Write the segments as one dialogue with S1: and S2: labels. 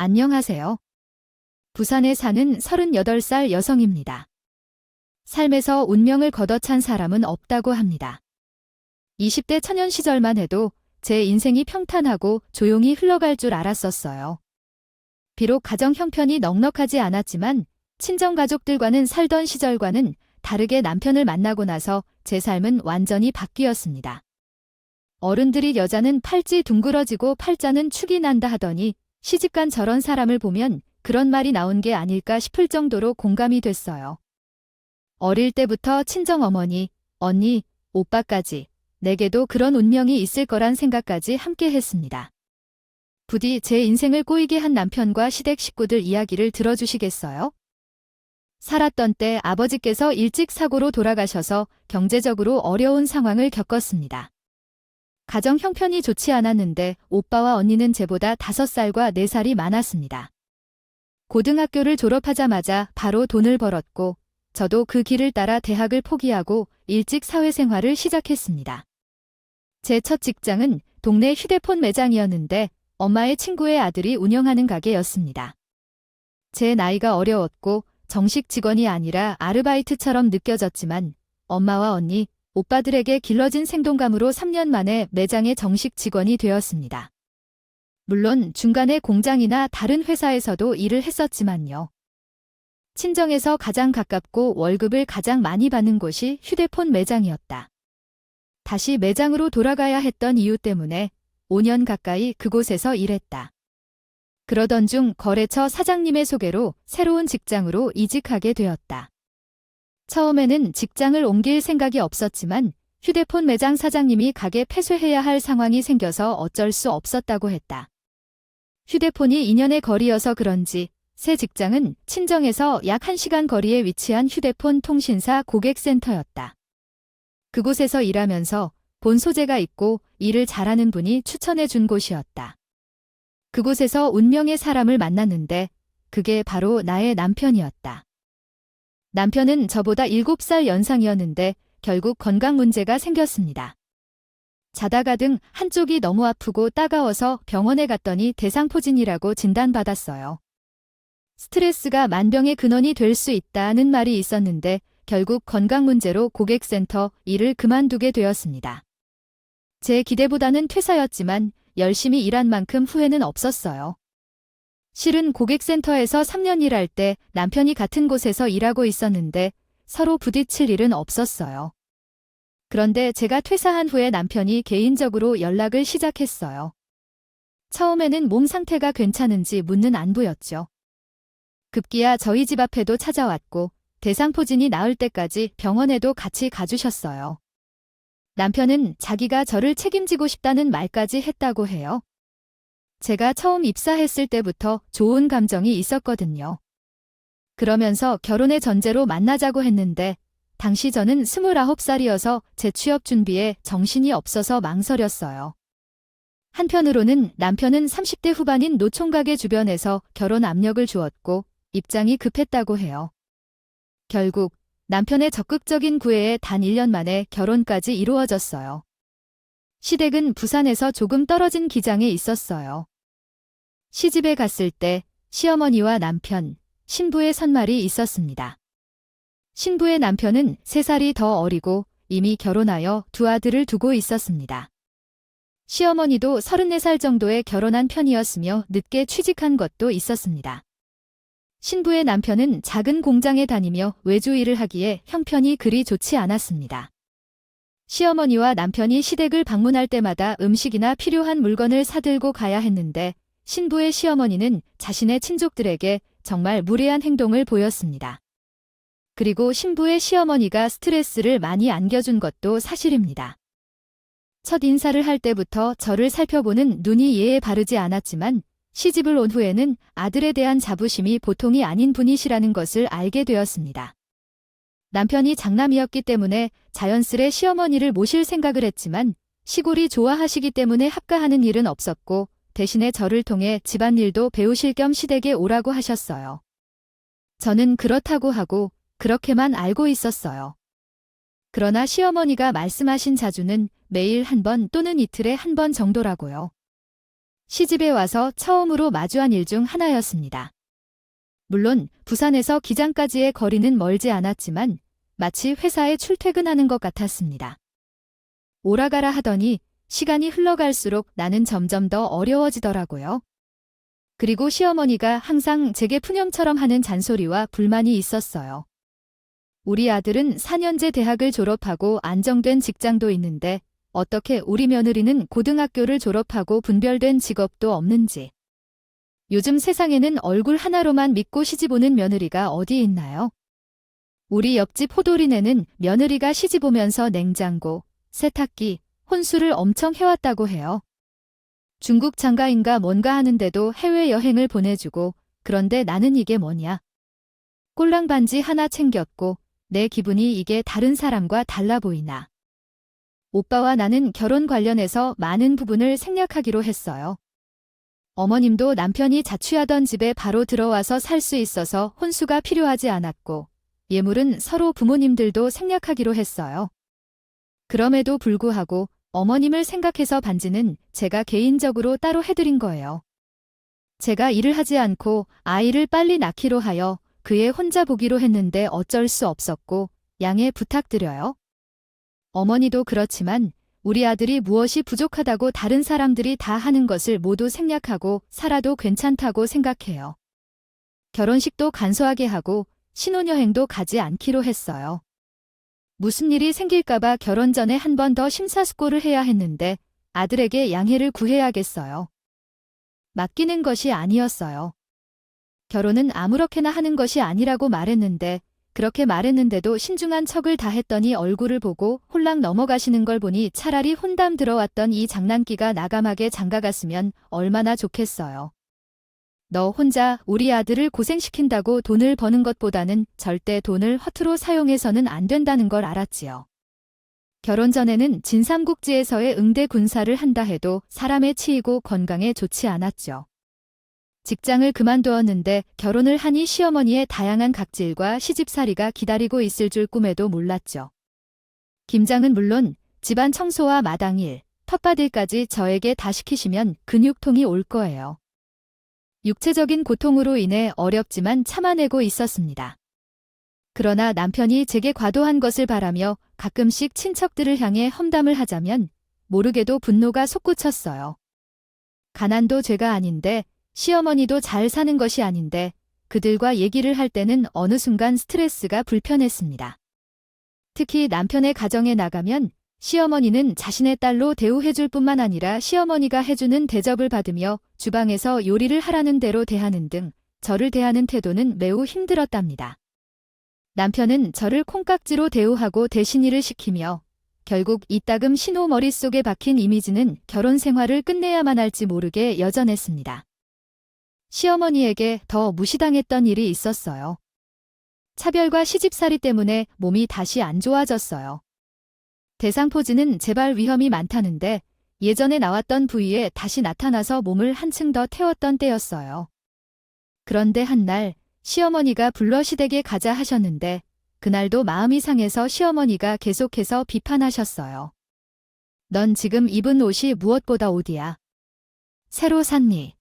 S1: 안녕하세요. 부산에 사는 38살 여성입니다. 삶에서 운명을 걷어찬 사람은 없다고 합니다. 20대 청년 시절만 해도 제 인생이 평탄하고 조용히 흘러갈 줄 알았었어요. 비록 가정 형편이 넉넉하지 않았지만 친정 가족들과는 살던 시절과는 다르게 남편을 만나고 나서 제 삶은 완전히 바뀌었습니다. 어른들이 여자는 팔찌 둥그러지고 팔자는 축이 난다 하더니 시집간 저런 사람을 보면 그런 말이 나온 게 아닐까 싶을 정도로 공감이 됐어요. 어릴 때부터 친정어머니, 언니, 오빠까지 내게도 그런 운명이 있을 거란 생각까지 함께 했습니다. 부디 제 인생을 꼬이게 한 남편과 시댁 식구들 이야기를 들어주시겠어요? 살았던 때 아버지께서 일찍 사고로 돌아가셔서 경제적으로 어려운 상황을 겪었습니다. 가정 형편이 좋지 않았는데 오빠와 언니는 제보다 5살과 4살이 많았습니다. 고등학교를 졸업하자마자 바로 돈을 벌었고 저도 그 길을 따라 대학을 포기하고 일찍 사회생활을 시작했습니다. 제 첫 직장은 동네 휴대폰 매장이었는데 엄마의 친구의 아들이 운영하는 가게였습니다. 제 나이가 어려웠고 정식 직원이 아니라 아르바이트처럼 느껴졌지만 엄마와 언니, 오빠들에게 길러진 생동감으로 3년 만에 매장의 정식 직원이 되었습니다. 물론 중간에 공장이나 다른 회사에서도 일을 했었지만요. 친정에서 가장 가깝고 월급을 가장 많이 받는 곳이 휴대폰 매장이었다. 다시 매장으로 돌아가야 했던 이유 때문에 5년 가까이 그곳에서 일했다. 그러던 중 거래처 사장님의 소개로 새로운 직장으로 이직하게 되었다. 처음에는 직장을 옮길 생각이 없었지만 휴대폰 매장 사장님이 가게 폐쇄해야 할 상황이 생겨서 어쩔 수 없었다고 했다. 휴대폰이 2년의 거리여서 그런지 새 직장은 친정에서 약 1시간 거리에 위치한 휴대폰 통신사 고객센터였다. 그곳에서 일하면서 본 소재가 있고 일을 잘하는 분이 추천해 준 곳이었다. 그곳에서 운명의 사람을 만났는데 그게 바로 나의 남편이었다. 남편은 저보다 7살 연상이었는데 결국 건강 문제가 생겼습니다. 자다가 등 한쪽이 너무 아프고 따가워서 병원에 갔더니 대상포진이라고 진단받았어요. 스트레스가 만병의 근원이 될 수 있다는 말이 있었는데 결국 건강 문제로 고객센터 일을 그만두게 되었습니다. 제 기대보다는 퇴사였지만 열심히 일한 만큼 후회는 없었어요. 실은 고객센터에서 3년 일할 때 남편이 같은 곳에서 일하고 있었는데 서로 부딪힐 일은 없었어요. 그런데 제가 퇴사한 후에 남편이 개인적으로 연락을 시작했어요. 처음에는 몸 상태가 괜찮은지 묻는 안부였죠. 급기야 저희 집 앞에도 찾아왔고 대상포진이 나을 때까지 병원에도 같이 가주셨어요. 남편은 자기가 저를 책임지고 싶다는 말까지 했다고 해요. 제가 처음 입사했을 때부터 좋은 감정이 있었거든요. 그러면서 결혼의 전제로 만나자고 했는데 당시 저는 29살이어서 재취업 준비에 정신이 없어서 망설였어요. 한편으로는 남편은 30대 후반인 노총각의 주변에서 결혼 압력을 주었고 입장이 급했다고 해요. 결국 남편의 적극적인 구애에 단 1년 만에 결혼까지 이루어졌어요. 시댁은 부산에서 조금 떨어진 기장에 있었어요. 시집에 갔을 때 시어머니와 남편, 신부의 선말이 있었습니다. 신부의 남편은 3살이 더 어리고 이미 결혼하여 2 아들을 두고 있었습니다. 시어머니도 34살 정도에 결혼한 편이었으며 늦게 취직한 것도 있었습니다. 신부의 남편은 작은 공장에 다니며 외주 일을 하기에 형편이 그리 좋지 않았습니다. 시어머니와 남편이 시댁을 방문할 때마다 음식이나 필요한 물건을 사들고 가야 했는데 신부의 시어머니는 자신의 친족들에게 정말 무례한 행동을 보였습니다. 그리고 신부의 시어머니가 스트레스를 많이 안겨준 것도 사실입니다. 첫 인사를 할 때부터 저를 살펴보는 눈이 예에 바르지 않았지만 시집을 온 후에는 아들에 대한 자부심이 보통이 아닌 분이시라는 것을 알게 되었습니다. 남편이 장남이었기 때문에 자연스레 시어머니를 모실 생각을 했지만 시골이 좋아하시기 때문에 합가하는 일은 없었고 대신에 저를 통해 집안일도 배우실 겸 시댁에 오라고 하셨어요. 저는 그렇다고 하고 그렇게만 알고 있었어요. 그러나 시어머니가 말씀하신 자주는 매일 1번 또는 이틀에 1번 정도라고요. 시집에 와서 처음으로 마주한 일 중 하나였습니다. 물론 부산에서 기장까지의 거리는 멀지 않았지만 마치 회사에 출퇴근하는 것 같았습니다. 오라가라 하더니 시간이 흘러갈수록 나는 점점 더 어려워지더라고요. 그리고 시어머니가 항상 제게 푸념처럼 하는 잔소리와 불만이 있었어요. 우리 아들은 4년제 대학을 졸업하고 안정된 직장도 있는데 어떻게 우리 며느리는 고등학교를 졸업하고 분별된 직업도 없는지. 요즘 세상에는 얼굴 하나로만 믿고 시집 오는 며느리가 어디 있나요? 우리 옆집 호돌이네는 며느리가 시집 오면서 냉장고, 세탁기, 혼수를 엄청 해왔다고 해요. 중국 장가인가 뭔가 하는데도 해외여행을 보내주고, 그런데 나는 이게 뭐냐. 꼴랑 반지 하나 챙겼고 내 기분이 이게 다른 사람과 달라 보이나. 오빠와 나는 결혼 관련해서 많은 부분을 생략하기로 했어요. 어머님도 남편이 자취하던 집에 바로 들어와서 살 수 있어서 혼수가 필요하지 않았고, 예물은 서로 부모님들도 생략하기로 했어요. 그럼에도 불구하고 어머님을 생각해서 반지는 제가 개인적으로 따로 해드린 거예요. 제가 일을 하지 않고 아이를 빨리 낳기로 하여 그애 혼자 보기로 했는데 어쩔 수 없었고 양해 부탁드려요. 어머니도 그렇지만 우리 아들이 무엇이 부족하다고 다른 사람들이 다 하는 것을 모두 생략하고 살아도 괜찮다고 생각해요. 결혼식도 간소하게 하고 신혼여행도 가지 않기로 했어요. 무슨 일이 생길까봐 결혼 전에 한 번 더 심사숙고를 해야 했는데 아들에게 양해를 구해야겠어요. 맡기는 것이 아니었어요. 결혼은 아무렇게나 하는 것이 아니라고 말했는데 그렇게 말했는데도 신중한 척을 다 했더니 얼굴을 보고 홀랑 넘어가시는 걸 보니 차라리 혼담 들어왔던 이 장난기가 나감하게 장가갔으면 얼마나 좋겠어요. 너 혼자 우리 아들을 고생시킨다고 돈을 버는 것보다는 절대 돈을 허투루 사용해서는 안 된다는 걸 알았지요. 결혼 전에는 진삼국지에서의 응대 군사를 한다 해도 사람에 치이고 건강에 좋지 않았죠. 직장을 그만두었는데 결혼을 하니 시어머니의 다양한 각질과 시집살이가 기다리고 있을 줄 꿈에도 몰랐죠. 김장은 물론 집안 청소와 마당일, 텃밭일까지 저에게 다 시키시면 근육통이 올 거예요. 육체적인 고통으로 인해 어렵지만 참아내고 있었습니다. 그러나 남편이 제게 과도한 것을 바라며 가끔씩 친척들을 향해 험담을 하자면 모르게도 분노가 솟구쳤어요. 가난도 죄가 아닌데 시어머니도 잘 사는 것이 아닌데 그들과 얘기를 할 때는 어느 순간 스트레스가 불편했습니다. 특히 남편의 가정에 나가면 시어머니는 자신의 딸로 대우해줄 뿐만 아니라 시어머니가 해주는 대접을 받으며 주방에서 요리를 하라는 대로 대하는 등 저를 대하는 태도는 매우 힘들었답니다. 남편은 저를 콩깍지로 대우하고 대신 일을 시키며 결국 이따금 신호 머릿속에 박힌 이미지는 결혼 생활을 끝내야만 할지 모르게 여전했습니다. 시어머니에게 더 무시당했던 일이 있었어요. 차별과 시집살이 때문에 몸이 다시 안 좋아졌어요. 대상포진은 재발 위험이 많다는데 예전에 나왔던 부위에 다시 나타나서 몸을 한층 더 태웠던 때였어요. 그런데 한날 시어머니가 불러 시댁에 가자 하셨는데 그날도 마음이 상해서 시어머니가 계속해서 비판하셨어요. 넌 지금 입은 옷이 무엇보다 옷이야. 새로 샀니?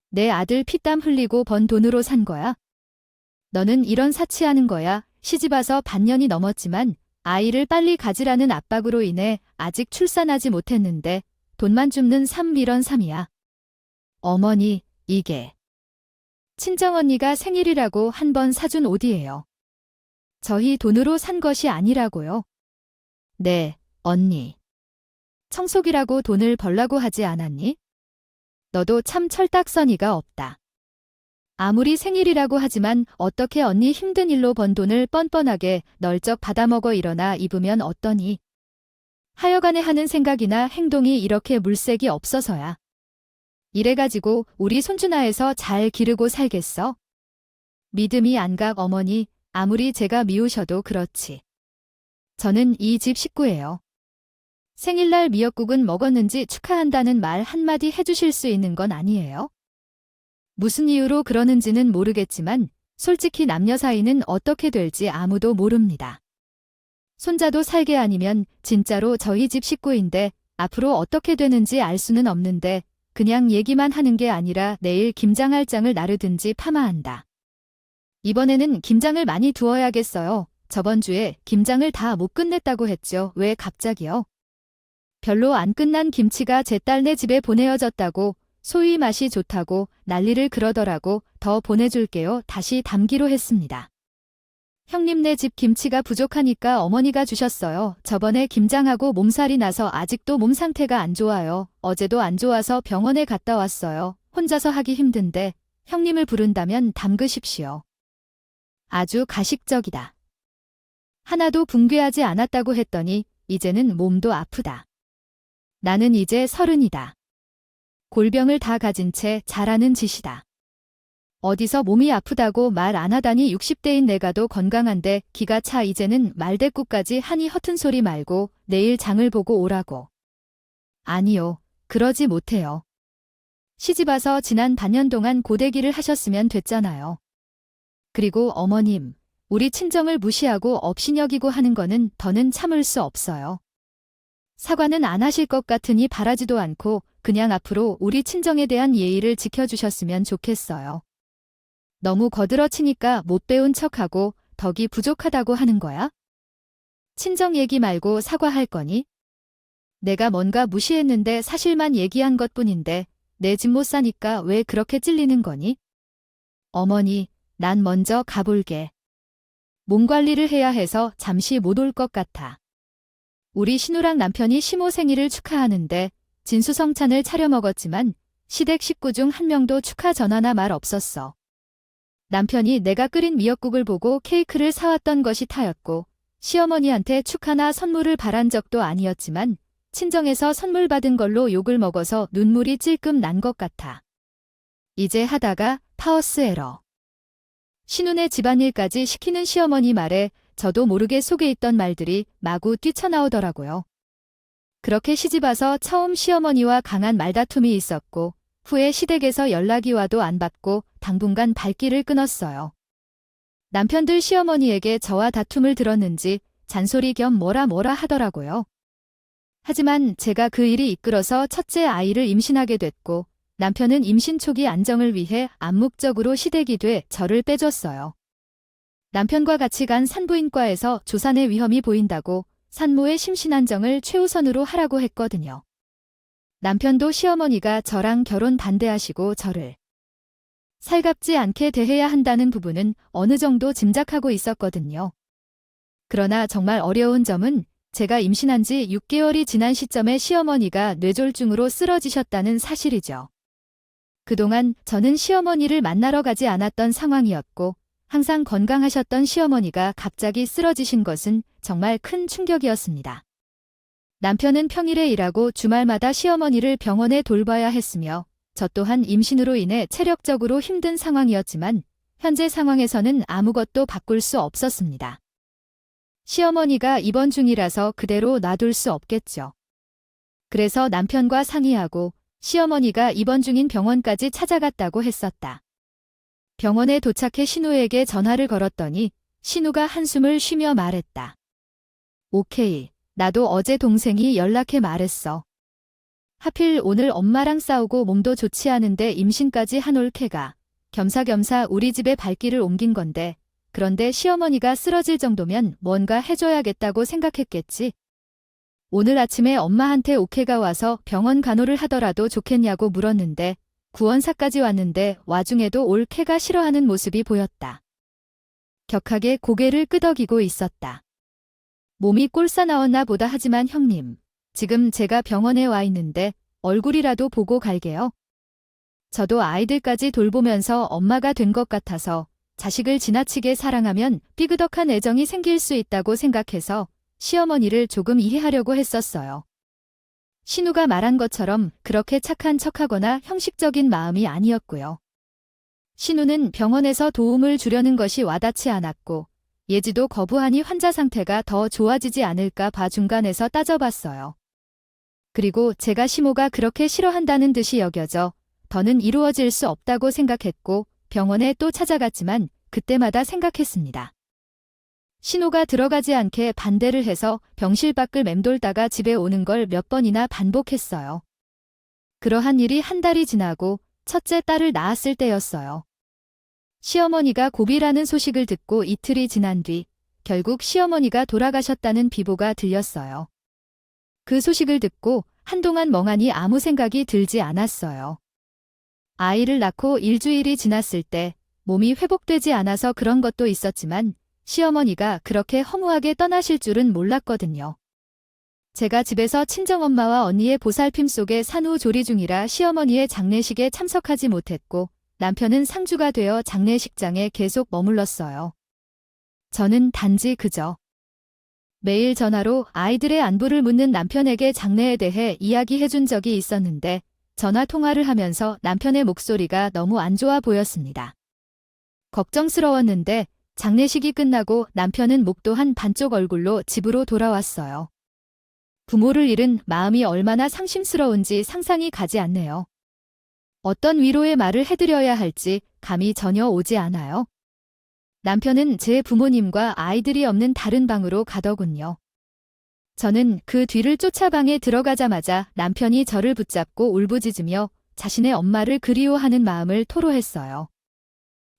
S1: 내 아들 피땀 흘리고 번 돈으로 산 거야? 너는 이런 사치하는 거야. 시집와서 반년이 넘었지만 아이를 빨리 가지라는 압박으로 인해 아직 출산하지 못했는데 돈만 줍는 삶 이런 삶이야. 어머니, 이게 친정언니가 생일이라고 한 번 사준 옷이에요. 저희 돈으로 산 것이 아니라고요. 네, 언니. 청소기라고 돈을 벌라고 하지 않았니? 너도 참 철딱서니가 없다. 아무리 생일이라고 하지만 어떻게 언니 힘든 일로 번 돈을 뻔뻔하게 널쩍 받아먹어 일어나 입으면 어떠니? 하여간에 하는 생각이나 행동이 이렇게 물색이 없어서야. 이래가지고 우리 손주나에서 잘 기르고 살겠어? 믿음이 안 가 어머니, 아무리 제가 미우셔도 그렇지. 저는 이 집 식구예요. 생일날 미역국은 먹었는지 축하한다는 말 한마디 해주실 수 있는 건 아니에요? 무슨 이유로 그러는지는 모르겠지만 솔직히 남녀 사이는 어떻게 될지 아무도 모릅니다. 손자도 살게 아니면 진짜로 저희 집 식구인데 앞으로 어떻게 되는지 알 수는 없는데 그냥 얘기만 하는 게 아니라 내일 김장할 장을 나르든지 파마한다. 이번에는 김장을 많이 두어야겠어요. 저번 주에 김장을 다 못 끝냈다고 했죠. 왜 갑자기요? 별로 안 끝난 김치가 제 딸네 집에 보내어졌다고, 소위 맛이 좋다고 난리를 그러더라고. 더 보내줄게요. 다시 담기로 했습니다. 형님네 집 김치가 부족하니까 어머니가 주셨어요. 저번에 김장하고 몸살이 나서 아직도 몸 상태가 안 좋아요. 어제도 안 좋아서 병원에 갔다 왔어요. 혼자서 하기 힘든데 형님을 부른다면 담그십시오. 아주 가식적이다. 하나도 붕괴하지 않았다고 했더니 이제는 몸도 아프다. 나는 이제 30이다. 골병을 다 가진 채 잘하는 짓이다. 어디서 몸이 아프다고 말 안 하다니 60대인 내가도 건강한데 기가 차. 이제는 말대꾸까지 하니 허튼 소리 말고 내일 장을 보고 오라고. 아니요, 그러지 못해요. 시집와서 지난 반년 동안 고데기를 하셨으면 됐잖아요. 그리고 어머님, 우리 친정을 무시하고 업신여기고 하는 거는 더는 참을 수 없어요. 사과는 안 하실 것 같으니 바라지도 않고 그냥 앞으로 우리 친정에 대한 예의를 지켜주셨으면 좋겠어요. 너무 거들어치니까 못 배운 척하고 덕이 부족하다고 하는 거야? 친정 얘기 말고 사과할 거니? 내가 뭔가 무시했는데 사실만 얘기한 것뿐인데 내 집 못 사니까 왜 그렇게 찔리는 거니? 어머니, 난 먼저 가볼게. 몸 관리를 해야 해서 잠시 못 올 것 같아. 우리 신우랑 남편이 시모 생일을 축하하는데 진수성찬을 차려 먹었지만 시댁 식구 중 한 명도 축하 전화나 말 없었어. 남편이 내가 끓인 미역국을 보고 케이크를 사왔던 것이 타였고 시어머니한테 축하나 선물을 바란 적도 아니었지만 친정에서 선물 받은 걸로 욕을 먹어서 눈물이 찔끔 난 것 같아. 이제 하다가 파워스 에러. 신혼의 집안일까지 시키는 시어머니 말에 저도 모르게 속에 있던 말들이 마구 뛰쳐나오더라고요. 그렇게 시집와서 처음 시어머니와 강한 말다툼이 있었고 후에 시댁에서 연락이 와도 안 받고 당분간 발길을 끊었어요. 남편들 시어머니에게 저와 다툼을 들었는지 잔소리 겸 뭐라 하더라고요. 하지만 제가 그 일이 이끌어서 첫째 아이를 임신하게 됐고 남편은 임신 초기 안정을 위해 암묵적으로 시댁이 돼 저를 빼줬어요. 남편과 같이 간 산부인과에서 조산의 위험이 보인다고 산모의 심신 안정을 최우선으로 하라고 했거든요. 남편도 시어머니가 저랑 결혼 반대하시고 저를 살갑지 않게 대해야 한다는 부분은 어느 정도 짐작하고 있었거든요. 그러나 정말 어려운 점은 제가 임신한 지 6개월이 지난 시점에 시어머니가 뇌졸중으로 쓰러지셨다는 사실이죠. 그동안 저는 시어머니를 만나러 가지 않았던 상황이었고 항상 건강하셨던 시어머니가 갑자기 쓰러지신 것은 정말 큰 충격이었습니다. 남편은 평일에 일하고 주말마다 시어머니를 병원에 돌봐야 했으며 저 또한 임신으로 인해 체력적으로 힘든 상황이었지만 현재 상황에서는 아무것도 바꿀 수 없었습니다. 시어머니가 입원 중이라서 그대로 놔둘 수 없겠죠. 그래서 남편과 상의하고 시어머니가 입원 중인 병원까지 찾아갔다고 했었다. 병원에 도착해 신우에게 전화를 걸었더니 신우가 한숨을 쉬며 말했다. 오케이, 나도 어제 동생이 연락해 말했어. 하필 오늘 엄마랑 싸우고 몸도 좋지 않은데 임신까지 한올 캐가 겸사겸사 우리 집에 발길을 옮긴 건데 그런데 시어머니가 쓰러질 정도면 뭔가 해줘야겠다고 생각했겠지. 오늘 아침에 엄마한테 오케가 와서 병원 간호를 하더라도 좋겠냐고 물었는데 구원사까지 왔는데 와중에도 올 캐가 싫어하는 모습이 보였다. 격하게 고개를 끄덕이고 있었다. 몸이 꼴싸나왔나 보다. 하지만 형님, 지금 제가 병원에 와 있는데 얼굴이라도 보고 갈게요. 저도 아이들까지 돌보면서 엄마가 된 것 같아서 자식을 지나치게 사랑하면 삐그덕한 애정이 생길 수 있다고 생각해서 시어머니를 조금 이해하려고 했었어요. 신우가 말한 것처럼 그렇게 착한 척하거나 형식적인 마음이 아니었고요. 신우는 병원에서 도움을 주려는 것이 와닿지 않았고 예지도 거부하니 환자 상태가 더 좋아지지 않을까 봐 중간에서 따져봤어요. 그리고 제가 시모가 그렇게 싫어한다는 듯이 여겨져 더는 이루어질 수 없다고 생각했고 병원에 또 찾아갔지만 그때마다 생각했습니다. 신우가 들어가지 않게 반대를 해서 병실 밖을 맴돌다가 집에 오는 걸 몇 번이나 반복했어요. 그러한 일이 한 달이 지나고 첫째 딸을 낳았을 때였어요. 시어머니가 고비라는 소식을 듣고 이틀이 지난 뒤 결국 시어머니가 돌아가셨다는 비보가 들렸어요. 그 소식을 듣고 한동안 멍하니 아무 생각이 들지 않았어요. 아이를 낳고 일주일이 지났을 때 몸이 회복되지 않아서 그런 것도 있었지만 시어머니가 그렇게 허무하게 떠나실 줄은 몰랐거든요. 제가 집에서 친정엄마와 언니의 보살핌 속에 산후조리 중이라 시어머니의 장례식에 참석하지 못했고 남편은 상주가 되어 장례식장에 계속 머물렀어요. 저는 단지 그저 매일 전화로 아이들의 안부를 묻는 남편에게 장례에 대해 이야기해준 적이 있었는데 전화 통화를 하면서 남편의 목소리가 너무 안 좋아 보였습니다. 걱정스러웠는데 장례식이 끝나고 남편은 목도한 반쪽 얼굴로 집으로 돌아왔어요. 부모를 잃은 마음이 얼마나 상심스러운지 상상이 가지 않네요. 어떤 위로의 말을 해드려야 할지 감이 전혀 오지 않아요. 남편은 제 부모님과 아이들이 없는 다른 방으로 가더군요. 저는 그 뒤를 쫓아 방에 들어가자마자 남편이 저를 붙잡고 울부짖으며 자신의 엄마를 그리워하는 마음을 토로했어요.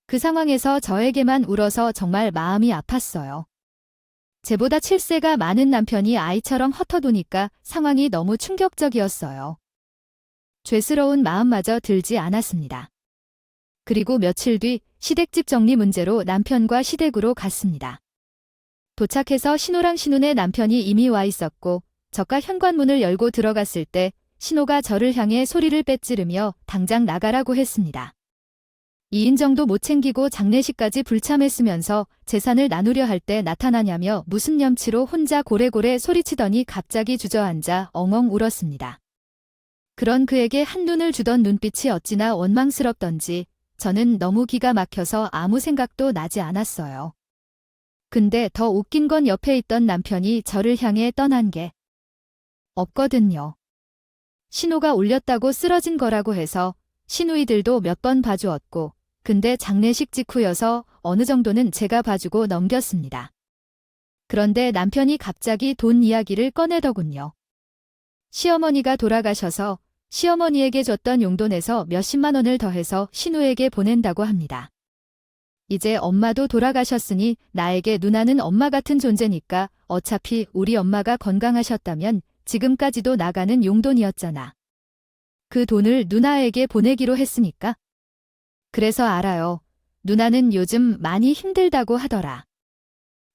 S1: 그 상황에서 저에게만 울어서 정말 마음이 아팠어요. 제보다 7세가 많은 남편이 아이처럼 헛헛우니까 상황이 너무 충격적이었어요. 죄스러운 마음마저 들지 않았습니다. 그리고 며칠 뒤 시댁집 정리 문제로 남편과 시댁으로 갔습니다. 도착해서 신호랑 신혼의 남편이 이미 와 있었고 저가 현관문을 열고 들어갔을 때 신호가 저를 향해 소리를 빼찌르며 당장 나가라고 했습니다. 2인 정도 못 챙기고 장례식까지 불참했으면서 재산을 나누려 할 때 나타나냐며 무슨 염치로 혼자 고래고래 소리치더니 갑자기 주저앉아 엉엉 울었습니다. 그런 그에게 한눈을 주던 눈빛이 어찌나 원망스럽던지 저는 너무 기가 막혀서 아무 생각도 나지 않았어요. 근데 더 웃긴 건 옆에 있던 남편이 저를 향해 떠난 게 없거든요. 신호가 울렸다고 쓰러진 거라고 해서 시누이들도 몇 번 봐주었고 근데 장례식 직후여서 어느 정도는 제가 봐주고 넘겼습니다. 그런데 남편이 갑자기 돈 이야기를 꺼내더군요. 시어머니가 돌아가셔서 시어머니에게 줬던 용돈에서 몇십만 원을 더해서 시누에게 보낸다고 합니다. 이제 엄마도 돌아가셨으니 나에게 누나는 엄마 같은 존재니까 어차피 우리 엄마가 건강하셨다면 지금까지도 나가는 용돈이었잖아. 그 돈을 누나에게 보내기로 했으니까. 그래서 알아요. 누나는 요즘 많이 힘들다고 하더라.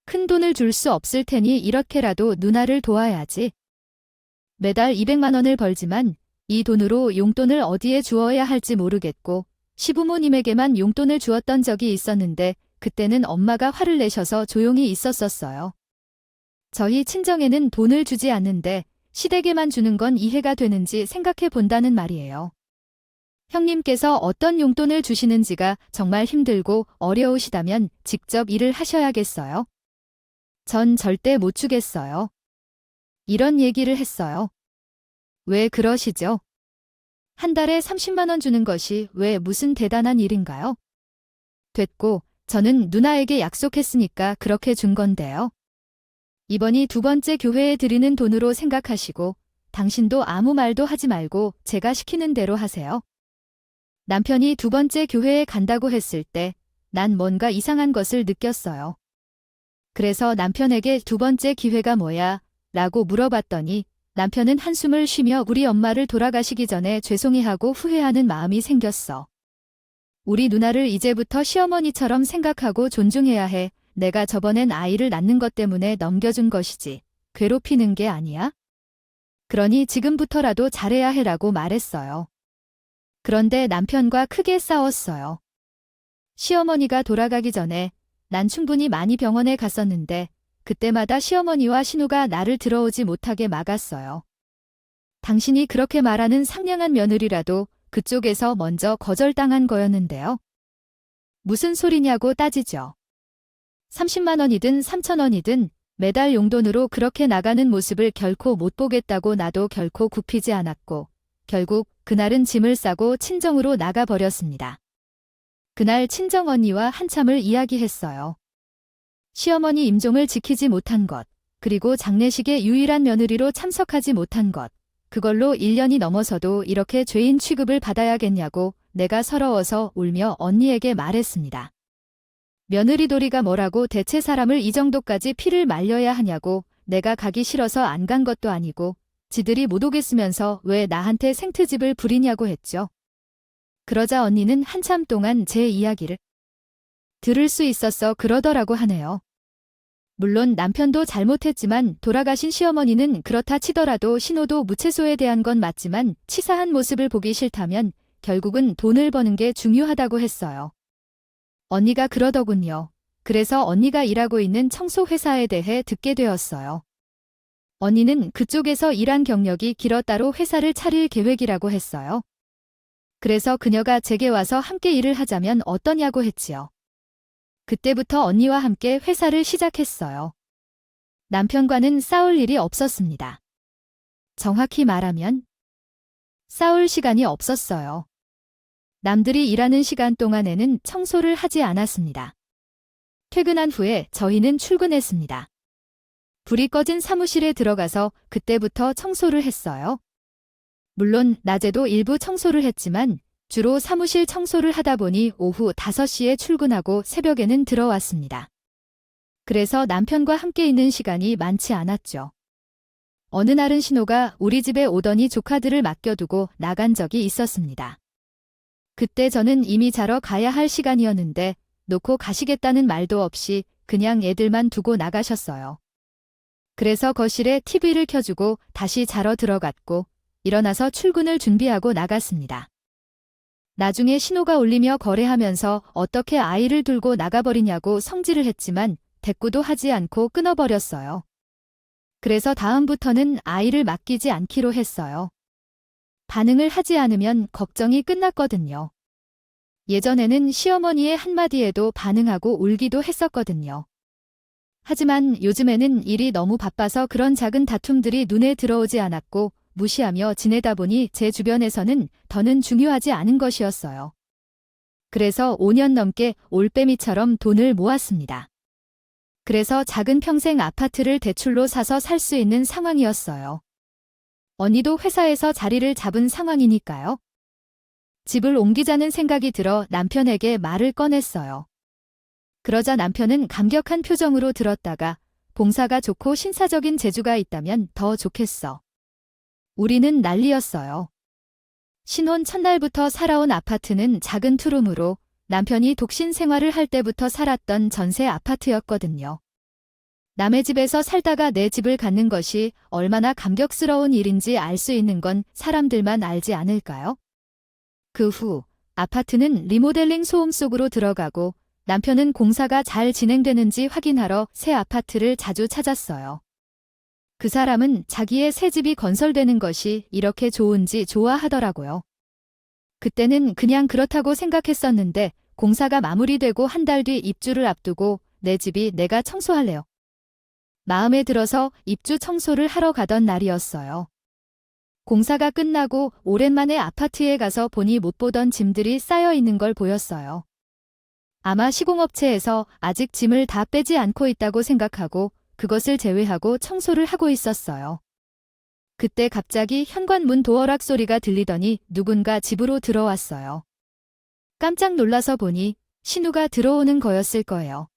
S1: 큰 돈을 줄 수 없을 테니 이렇게라도 누나를 도와야지. 매달 200만 원을 벌지만 이 돈으로 용돈을 어디에 주어야 할지 모르겠고 시부모님에게만 용돈을 주었던 적이 있었는데 그때는 엄마가 화를 내셔서 조용히 있었었어요. 저희 친정에는 돈을 주지 않는데 시댁에만 주는 건 이해가 되는지 생각해 본다는 말이에요. 형님께서 어떤 용돈을 주시는지가 정말 힘들고 어려우시다면 직접 일을 하셔야겠어요. 전 절대 못 주겠어요. 이런 얘기를 했어요. 왜 그러시죠? 한 달에 30만 원 주는 것이 왜 무슨 대단한 일인가요? 됐고, 저는 누나에게 약속했으니까 그렇게 준 건데요. 이번이 두 번째 교회에 드리는 돈으로 생각하시고 당신도 아무 말도 하지 말고 제가 시키는 대로 하세요. 남편이 두 번째 교회에 간다고 했을 때 난 뭔가 이상한 것을 느꼈어요. 그래서 남편에게 두 번째 기회가 뭐야? 라고 물어봤더니 남편은 한숨을 쉬며 우리 엄마를 돌아가시기 전에 죄송해하고 후회하는 마음이 생겼어. 우리 누나를 이제부터 시어머니처럼 생각하고 존중해야 해. 내가 저번엔 아이를 낳는 것 때문에 넘겨준 것이지. 괴롭히는 게 아니야? 그러니 지금부터라도 잘해야 해라고 말했어요. 그런데 남편과 크게 싸웠어요. 시어머니가 돌아가기 전에 난 충분히 많이 병원에 갔었는데 그때마다 시어머니와 신우가 나를 들어오지 못하게 막았어요. 당신이 그렇게 말하는 상냥한 며느리라도 그쪽에서 먼저 거절당한 거였는데요. 무슨 소리냐고 따지죠. 30만 원이든 3천 원이든 매달 용돈으로 그렇게 나가는 모습을 결코 못 보겠다고 나도 결코 굽히지 않았고 결국 그날은 짐을 싸고 친정으로 나가버렸습니다. 그날 친정언니와 한참을 이야기했어요. 시어머니 임종을 지키지 못한 것, 그리고 장례식에 유일한 며느리로 참석하지 못한 것, 그걸로 1년이 넘어서도 이렇게 죄인 취급을 받아야겠냐고 내가 서러워서 울며 언니에게 말했습니다. 며느리 도리가 뭐라고 대체 사람을 이 정도까지 피를 말려야 하냐고 내가 가기 싫어서 안 간 것도 아니고 지들이 못 오겠으면서 왜 나한테 생트집을 부리냐고 했죠. 그러자 언니는 한참 동안 제 이야기를 들을 수 있었어 그러더라고 하네요. 물론 남편도 잘못했지만 돌아가신 시어머니는 그렇다 치더라도 신호도 무채소에 대한 건 맞지만 치사한 모습을 보기 싫다면 결국은 돈을 버는 게 중요하다고 했어요. 언니가 그러더군요. 그래서 언니가 일하고 있는 청소회사에 대해 듣게 되었어요. 언니는 그쪽에서 일한 경력이 길어 따로 회사를 차릴 계획이라고 했어요. 그래서 그녀가 제게 와서 함께 일을 하자면 어떠냐고 했지요. 그때부터 언니와 함께 회사를 시작했어요. 남편과는 싸울 일이 없었습니다. 정확히 말하면 싸울 시간이 없었어요. 남들이 일하는 시간 동안에는 청소를 하지 않았습니다. 퇴근한 후에 저희는 출근했습니다. 불이 꺼진 사무실에 들어가서 그때부터 청소를 했어요. 물론 낮에도 일부 청소를 했지만 주로 사무실 청소를 하다 보니 오후 5시에 출근하고 새벽에는 들어왔습니다. 그래서 남편과 함께 있는 시간이 많지 않았죠. 어느 날은 신호가 우리 집에 오더니 조카들을 맡겨두고 나간 적이 있었습니다. 그때 저는 이미 자러 가야 할 시간이었는데 놓고 가시겠다는 말도 없이 그냥 애들만 두고 나가셨어요. 그래서 거실에 TV를 켜주고 다시 자러 들어갔고 일어나서 출근을 준비하고 나갔습니다. 나중에 신호가 울리며 거래하면서 어떻게 아이를 들고 나가버리냐고 성질을 했지만 대꾸도 하지 않고 끊어버렸어요. 그래서 다음부터는 아이를 맡기지 않기로 했어요. 반응을 하지 않으면 걱정이 끝났거든요. 예전에는 시어머니의 한마디에도 반응하고 울기도 했었거든요. 하지만 요즘에는 일이 너무 바빠서 그런 작은 다툼들이 눈에 들어오지 않았고 무시하며 지내다 보니 제 주변에서는 더는 중요하지 않은 것이었어요. 그래서 5년 넘게 올빼미처럼 돈을 모았습니다. 그래서 작은 평생 아파트를 대출로 사서 살 수 있는 상황이었어요. 언니도 회사에서 자리를 잡은 상황이니까요. 집을 옮기자는 생각이 들어 남편에게 말을 꺼냈어요. 그러자 남편은 감격한 표정으로 들었다가 봉사가 좋고 신사적인 재주가 있다면 더 좋겠어. 우리는 난리였어요. 신혼 첫날부터 살아온 아파트는 작은 투룸으로 남편이 독신 생활을 할 때부터 살았던 전세 아파트였거든요. 남의 집에서 살다가 내 집을 갖는 것이 얼마나 감격스러운 일인지 알 수 있는 건 사람들만 알지 않을까요? 그 후 아파트는 리모델링 소음 속으로 들어가고 남편은 공사가 잘 진행되는지 확인하러 새 아파트를 자주 찾았어요. 그 사람은 자기의 새 집이 건설되는 것이 이렇게 좋은지 좋아하더라고요. 그때는 그냥 그렇다고 생각했었는데 공사가 마무리되고 한 달 뒤 입주를 앞두고 내 집이 내가 청소할래요. 마음에 들어서 입주 청소를 하러 가던 날이었어요. 공사가 끝나고 오랜만에 아파트에 가서 보니 못 보던 짐들이 쌓여 있는 걸 보였어요. 아마 시공업체에서 아직 짐을 다 빼지 않고 있다고 생각하고 그것을 제외하고 청소를 하고 있었어요. 그때 갑자기 현관문 도어락 소리가 들리더니 누군가 집으로 들어왔어요. 깜짝 놀라서 보니 신우가 들어오는 거였을 거예요.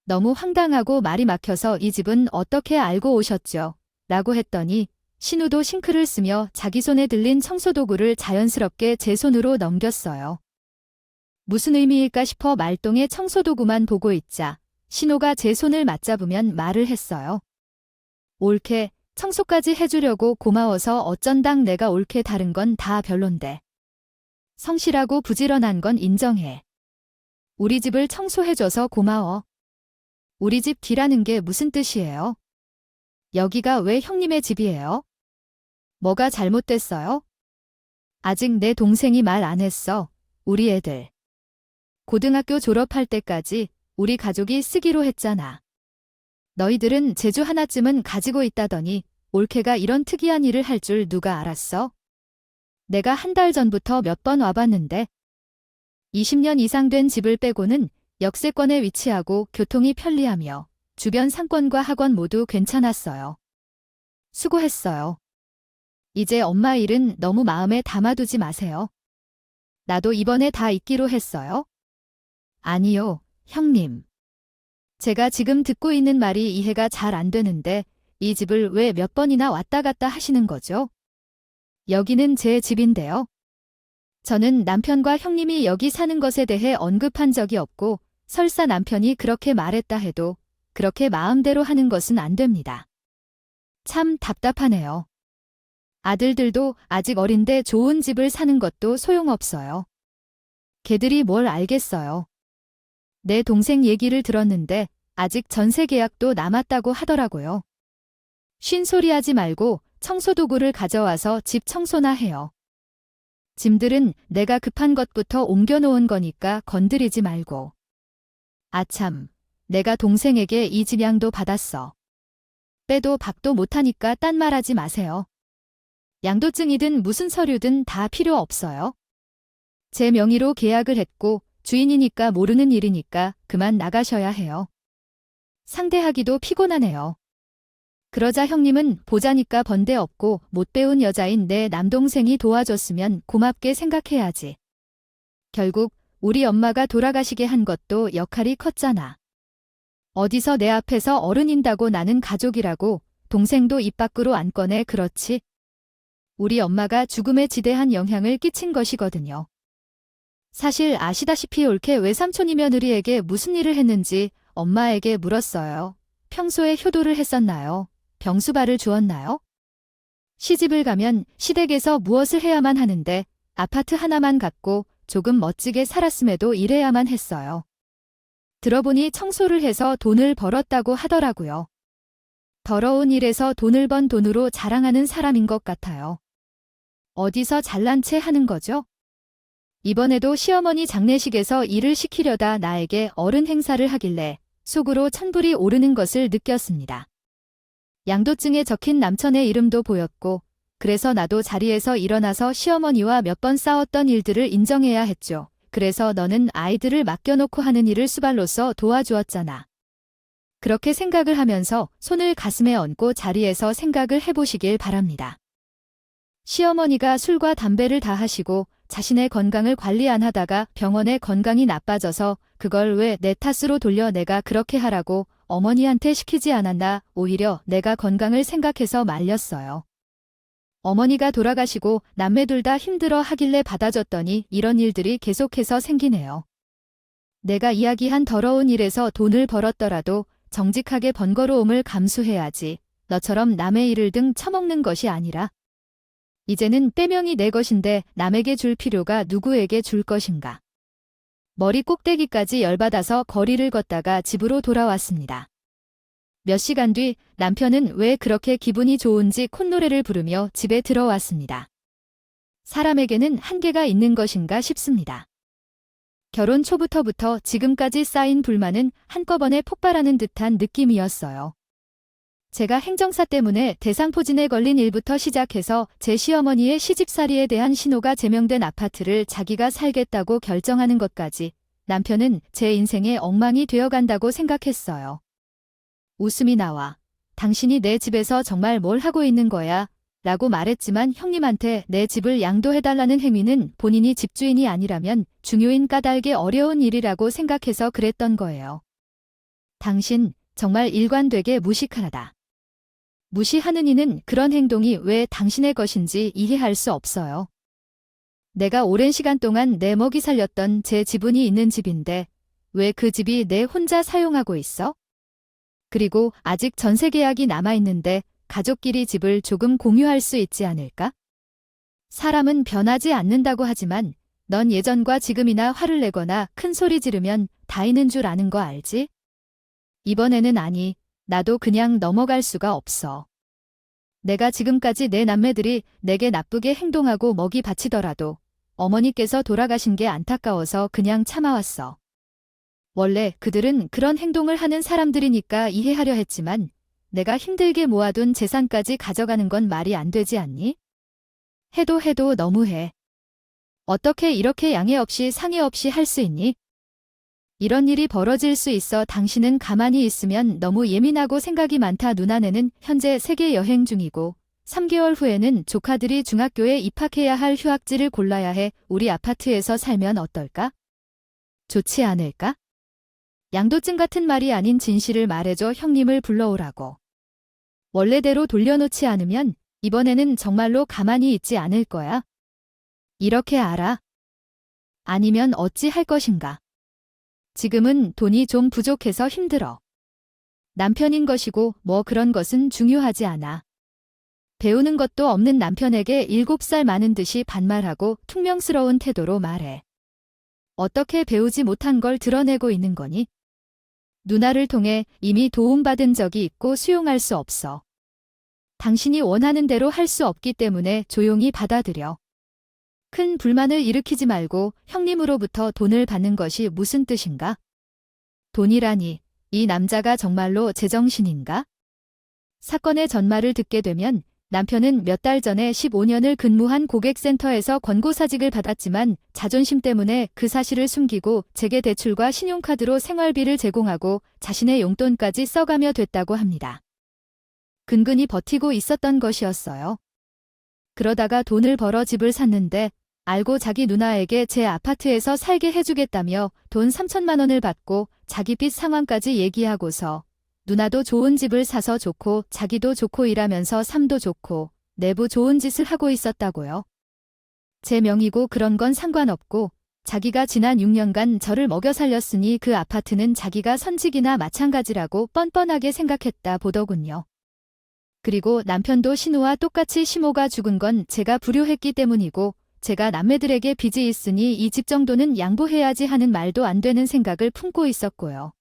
S1: 너무 황당하고 말이 막혀서 이 집은 어떻게 알고 오셨죠? 라고 했더니 신우도 싱크를 쓰며 자기 손에 들린 청소도구를 자연스럽게 제 손으로 넘겼어요. 무슨 의미일까 싶어 말똥의 청소도구만 보고 있자 신우가 제 손을 맞잡으면 말을 했어요. 옳게 청소까지 해주려고 고마워서 어쩐당 내가 옳게 다른 건 다 별론데. 성실하고 부지런한 건 인정해. 우리 집을 청소해줘서 고마워. 우리 집 뒤라는 게 무슨 뜻이에요? 여기가 왜 형님의 집이에요? 뭐가 잘못됐어요? 아직 내 동생이 말 안 했어. 우리 애들. 고등학교 졸업할 때까지 우리 가족이 쓰기로 했잖아. 너희들은 제주 하나쯤은 가지고 있다더니 올케가 이런 특이한 일을 할 줄 누가 알았어? 내가 한 달 전부터 몇 번 와봤는데 20년 이상 된 집을 빼고는 역세권에 위치하고 교통이 편리하며 주변 상권과 학원 모두 괜찮았어요. 수고했어요. 이제 엄마 일은 너무 마음에 담아두지 마세요. 나도 이번에 다 잊기로 했어요. 아니요, 형님. 제가 지금 듣고 있는 말이 이해가 잘 안 되는데 이 집을 왜 몇 번이나 왔다 갔다 하시는 거죠? 여기는 제 집인데요. 저는 남편과 형님이 여기 사는 것에 대해 언급한 적이 없고 설사 남편이 그렇게 말했다 해도 그렇게 마음대로 하는 것은 안 됩니다. 참 답답하네요. 아들들도 아직 어린데 좋은 집을 사는 것도 소용없어요. 걔들이 뭘 알겠어요. 내 동생 얘기를 들었는데 아직 전세 계약도 남았다고 하더라고요. 쉰소리하지 말고 청소도구를 가져와서 집 청소나 해요. 짐들은 내가 급한 것부터 옮겨놓은 거니까 건드리지 말고. 아참, 내가 동생에게 이 집양도 받았어. 빼도 박도 못하니까 딴 말하지 마세요. 양도증이든 무슨 서류든 다 필요 없어요. 제 명의로 계약을 했고 주인이니까 모르는 일이니까 그만 나가셔야 해요. 상대하기도 피곤하네요. 그러자 형님은 보자니까 번데 없고 못 배운 여자인 내 남동생이 도와줬으면 고맙게 생각해야지. 결국 우리 엄마가 돌아가시게 한 것도 역할이 컸잖아. 어디서 내 앞에서 어른인다고 나는 가족이라고 동생도 입 밖으로 안 꺼내 그렇지. 우리 엄마가 죽음에 지대한 영향을 끼친 것이거든요. 사실 아시다시피 올케 외삼촌이 며느리에게 무슨 일을 했는지 엄마에게 물었어요. 평소에 효도를 했었나요? 병수발을 주었나요? 시집을 가면 시댁에서 무엇을 해야만 하는데 아파트 하나만 갖고 조금 멋지게 살았음에도 일해야만 했어요. 들어보니 청소를 해서 돈을 벌었다고 하더라고요. 더러운 일에서 돈을 번 돈으로 자랑하는 사람인 것 같아요. 어디서 잘난 체 하는 거죠? 이번에도 시어머니 장례식에서 일을 시키려다 나에게 어른 행사를 하길래 속으로 천불이 오르는 것을 느꼈습니다. 양도증에 적힌 남편의 이름도 보였고 그래서 나도 자리에서 일어나서 시어머니와 몇 번 싸웠던 일들을 인정해야 했죠. 그래서 너는 아이들을 맡겨놓고 하는 일을 수발로서 도와주었잖아. 그렇게 생각을 하면서 손을 가슴에 얹고 자리에서 생각을 해보시길 바랍니다. 시어머니가 술과 담배를 다 하시고 자신의 건강을 관리 안 하다가 병원에 건강이 나빠져서 그걸 왜 내 탓으로 돌려 내가 그렇게 하라고 어머니한테 시키지 않았나. 오히려 내가 건강을 생각해서 말렸어요. 어머니가 돌아가시고 남매 둘 다 힘들어 하길래 받아줬더니 이런 일들이 계속해서 생기네요. 내가 이야기한 더러운 일에서 돈을 벌었더라도 정직하게 번거로움을 감수해야지. 너처럼 남의 일을 등 처먹는 것이 아니라. 이제는 빼명이 내 것인데 남에게 줄 필요가 누구에게 줄 것인가. 머리 꼭대기까지 열받아서 거리를 걷다가 집으로 돌아왔습니다. 몇 시간 뒤 남편은 왜 그렇게 기분이 좋은지 콧노래를 부르며 집에 들어왔습니다. 사람에게는 한계가 있는 것인가 싶습니다. 결혼 초부터 지금까지 쌓인 불만은 한꺼번에 폭발하는 듯한 느낌이었어요. 제가 행정사 때문에 대상포진에 걸린 일부터 시작해서 제 시어머니의 시집살이에 대한 신호가 제명된 아파트를 자기가 살겠다고 결정하는 것까지 남편은 제 인생의 엉망이 되어간다고 생각했어요. 웃음이 나와 당신이 내 집에서 정말 뭘 하고 있는 거야? 라고 말했지만 형님한테 내 집을 양도해달라는 행위는 본인이 집주인이 아니라면 중요인 까닭에 어려운 일이라고 생각해서 그랬던 거예요. 당신 정말 일관되게 무식하다. 무시하는 이는 그런 행동이 왜 당신의 것인지 이해할 수 없어요. 내가 오랜 시간 동안 내 먹이 살렸던 제 지분이 있는 집인데 왜 그 집이 내 혼자 사용하고 있어? 그리고 아직 전세 계약이 남아있는데 가족끼리 집을 조금 공유할 수 있지 않을까? 사람은 변하지 않는다고 하지만 넌 예전과 지금이나 화를 내거나 큰 소리 지르면 다이는 줄 아는 거 알지? 이번에는 아니, 나도 그냥 넘어갈 수가 없어. 내가 지금까지 내 남매들이 내게 나쁘게 행동하고 먹이 바치더라도 어머니께서 돌아가신 게 안타까워서 그냥 참아왔어. 원래 그들은 그런 행동을 하는 사람들이니까 이해하려 했지만 내가 힘들게 모아둔 재산까지 가져가는 건 말이 안 되지 않니? 해도 너무해. 어떻게 이렇게 양해 없이 상의 없이 할 수 있니? 이런 일이 벌어질 수 있어 당신은 가만히 있으면 너무 예민하고 생각이 많다. 누나네는 현재 세계 여행 중이고 3개월 후에는 조카들이 중학교에 입학해야 할 휴학지를 골라야 해 우리 아파트에서 살면 어떨까? 좋지 않을까? 양도증 같은 말이 아닌 진실을 말해줘 형님을 불러오라고. 원래대로 돌려놓지 않으면 이번에는 정말로 가만히 있지 않을 거야. 이렇게 알아. 아니면 어찌 할 것인가? 지금은 돈이 좀 부족해서 힘들어. 남편인 것이고 뭐 그런 것은 중요하지 않아. 배우는 것도 없는 남편에게 7살 많은 듯이 반말하고 퉁명스러운 태도로 말해. 어떻게 배우지 못한 걸 드러내고 있는 거니? 누나를 통해 이미 도움받은 적이 있고 수용할 수 없어. 당신이 원하는 대로 할 수 없기 때문에 조용히 받아들여. 큰 불만을 일으키지 말고 형님으로부터 돈을 받는 것이 무슨 뜻인가? 돈이라니, 이 남자가 정말로 제정신인가? 사건의 전말을 듣게 되면 남편은 몇 달 전에 15년을 근무한 고객센터에서 권고사직을 받았지만 자존심 때문에 그 사실을 숨기고 제게 대출과 신용카드로 생활비를 제공하고 자신의 용돈까지 써가며 됐다고 합니다. 근근히 버티고 있었던 것이었어요. 그러다가 돈을 벌어 집을 샀는데 알고 자기 누나에게 제 아파트에서 살게 해주겠다며 돈 3천만 원을 받고 자기 빚 상황까지 얘기하고서 누나도 좋은 집을 사서 좋고 자기도 좋고 일하면서 삶도 좋고 내부 좋은 짓을 하고 있었다고요. 제 명의고 그런 건 상관없고 자기가 지난 6년간 저를 먹여 살렸으니 그 아파트는 자기가 선직이나 마찬가지라고 뻔뻔하게 생각했다 보더군요. 그리고 남편도 신우와 똑같이 시모가 죽은 건 제가 불효했기 때문이고 제가 남매들에게 빚이 있으니 이 집 정도는 양보해야지 하는 말도 안 되는 생각을 품고 있었고요.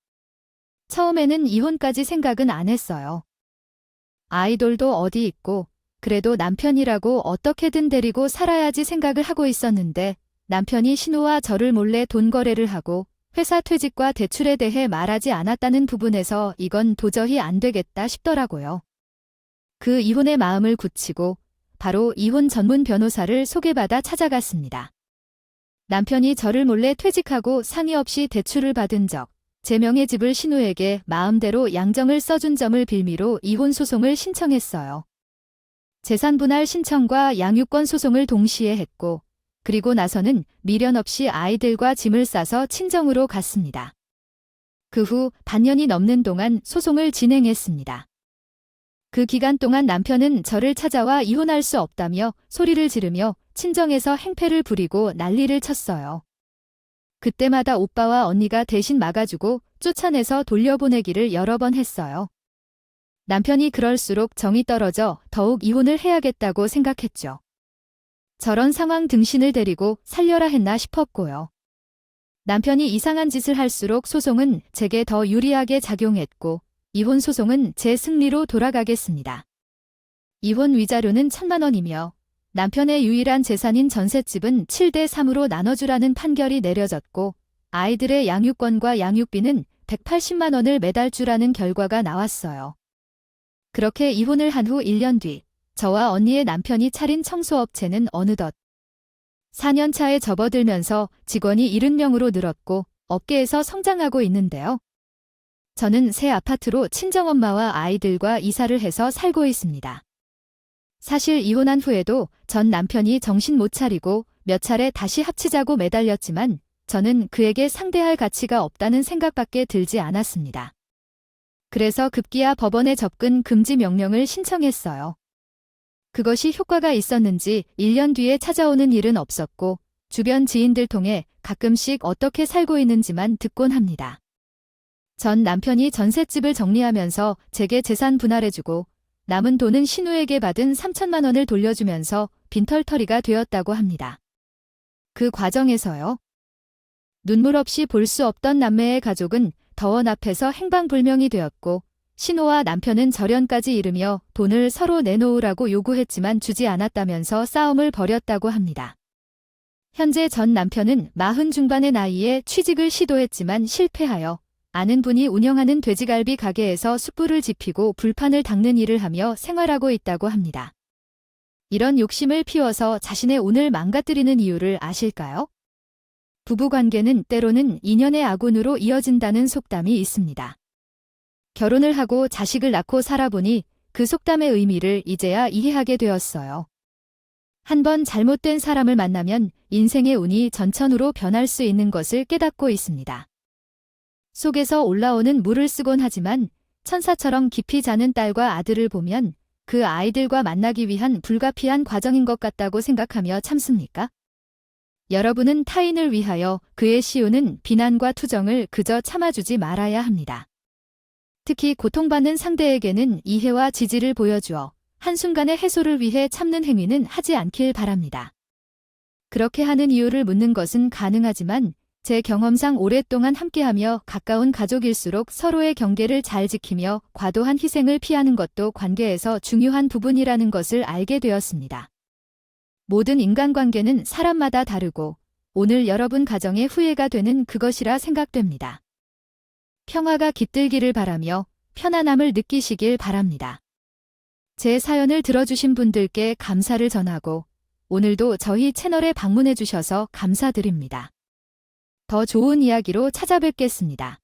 S1: 처음에는 이혼까지 생각은 안 했어요. 아이돌도 어디 있고 그래도 남편이라고 어떻게든 데리고 살아야지 생각을 하고 있었는데 남편이 신우와 저를 몰래 돈 거래를 하고 회사 퇴직과 대출에 대해 말하지 않았다는 부분에서 이건 도저히 안 되겠다 싶더라고요. 그 이혼의 마음을 굳히고 바로 이혼 전문 변호사를 소개받아 찾아갔습니다. 남편이 저를 몰래 퇴직하고 상의 없이 대출을 받은 적, 제 명의 집을 신우에게 마음대로 양정을 써준 점을 빌미로 이혼 소송을 신청했어요. 재산 분할 신청과 양육권 소송을 동시에 했고 그리고 나서는 미련 없이 아이들과 짐을 싸서 친정으로 갔습니다. 그 후 반년이 넘는 동안 소송을 진행했습니다. 그 기간 동안 남편은 저를 찾아와 이혼할 수 없다며 소리를 지르며 친정에서 행패를 부리고 난리를 쳤어요. 그때마다 오빠와 언니가 대신 막아주고 쫓아내서 돌려보내기를 여러 번 했어요. 남편이 그럴수록 정이 떨어져 더욱 이혼을 해야겠다고 생각했죠. 저런 상황 등신을 데리고 살려라 했나 싶었고요. 남편이 이상한 짓을 할수록 소송은 제게 더 유리하게 작용했고 이혼 소송은 제 승리로 돌아가겠습니다. 이혼 위자료는 1,000만 원이며 남편의 유일한 재산인 전셋집은 7대 3으로 나눠주라는 판결이 내려졌고 아이들의 양육권과 양육비는 180만 원을 매달 주라는 결과가 나왔어요. 그렇게 이혼을 한 후 1년 뒤 저와 언니의 남편이 차린 청소업체는 어느덧 4년 차에 접어들면서 직원이 70명으로 늘었고 업계에서 성장하고 있는데요. 저는 새 아파트로 친정엄마와 아이들과 이사를 해서 살고 있습니다. 사실 이혼한 후에도 전 남편이 정신 못 차리고 몇 차례 다시 합치자고 매달렸지만 저는 그에게 상대할 가치가 없다는 생각밖에 들지 않았습니다. 그래서 급기야 법원에 접근 금지 명령을 신청했어요. 그것이 효과가 있었는지 1년 뒤에 찾아오는 일은 없었고 주변 지인들 통해 가끔씩 어떻게 살고 있는지만 듣곤 합니다. 전 남편이 전셋집을 정리하면서 제게 재산 분할해주고 남은 돈은 신우에게 받은 3천만 원을 돌려주면서 빈털터리가 되었다고 합니다. 그 과정에서요. 눈물 없이 볼 수 없던 남매의 가족은 더원 앞에서 행방불명이 되었고 신우와 남편은 절연까지 이르며 돈을 서로 내놓으라고 요구했지만 주지 않았다면서 싸움을 벌였다고 합니다. 현재 전 남편은 40 중반의 나이에 취직을 시도했지만 실패하여 아는 분이 운영하는 돼지갈비 가게에서 숯불을 지피고 불판을 닦는 일을 하며 생활하고 있다고 합니다. 이런 욕심을 피워서 자신의 운을 망가뜨리는 이유를 아실까요? 부부관계는 때로는 인연의 아군으로 이어진다는 속담이 있습니다. 결혼을 하고 자식을 낳고 살아보니 그 속담의 의미를 이제야 이해하게 되었어요. 한 번 잘못된 사람을 만나면 인생의 운이 전천후로 변할 수 있는 것을 깨닫고 있습니다. 속에서 올라오는 물을 쓰곤 하지만 천사처럼 깊이 자는 딸과 아들을 보면 그 아이들과 만나기 위한 불가피한 과정인 것 같다고 생각하며 참습니까? 여러분은 타인을 위하여 그의 시우는 비난과 투정을 그저 참아주지 말아야 합니다. 특히 고통받는 상대에게는 이해와 지지를 보여주어 한순간의 해소를 위해 참는 행위는 하지 않길 바랍니다. 그렇게 하는 이유를 묻는 것은 가능하지만 제 경험상 오랫동안 함께하며 가까운 가족일수록 서로의 경계를 잘 지키며 과도한 희생을 피하는 것도 관계에서 중요한 부분이라는 것을 알게 되었습니다. 모든 인간관계는 사람마다 다르고 오늘 여러분 가정의 후예가 되는 그것이라 생각됩니다. 평화가 깃들기를 바라며 편안함을 느끼시길 바랍니다. 제 사연을 들어주신 분들께 감사를 전하고 오늘도 저희 채널에 방문해 주셔서 감사드립니다. 더 좋은 이야기로 찾아뵙겠습니다.